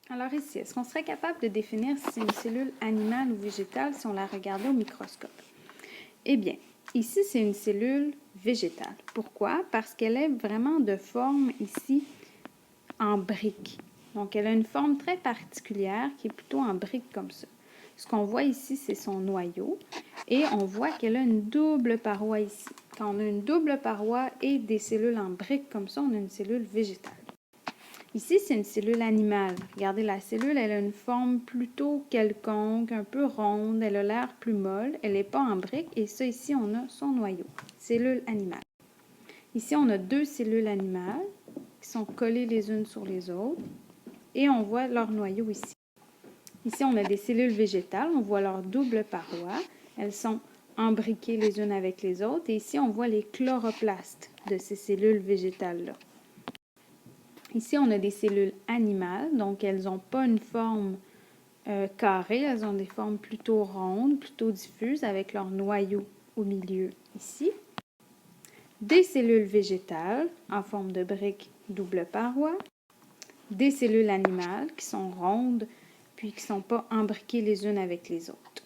Alors ici, est-ce qu'on serait capable de définir si c'est une cellule animale ou végétale si on la regardait au microscope? Eh bien, ici, c'est une cellule végétale. Pourquoi? Parce qu'elle est vraiment de forme ici en brique. Donc, elle a une forme très particulière qui est plutôt en brique comme ça. Ce qu'on voit ici, c'est son noyau et on voit qu'elle a une double paroi ici. Quand on a une double paroi et des cellules en brique comme ça, on a une cellule végétale. Ici, c'est une cellule animale. Regardez, la cellule, elle a une forme plutôt quelconque, un peu ronde, elle a l'air plus molle, elle n'est pas en brique, et ça, ici, on a son noyau, cellule animale. Ici, on a deux cellules animales qui sont collées les unes sur les autres, et on voit leur noyau ici. Ici, on a des cellules végétales, on voit leur double paroi, elles sont embriquées les unes avec les autres, et ici, on voit les chloroplastes de ces cellules végétales-là. Ici, on a des cellules animales, donc elles n'ont pas une forme carrée, elles ont des formes plutôt rondes, plutôt diffuses, avec leur noyau au milieu ici. Des cellules végétales en forme de brique double paroi. Des cellules animales qui sont rondes, puis qui ne sont pas embriquées les unes avec les autres.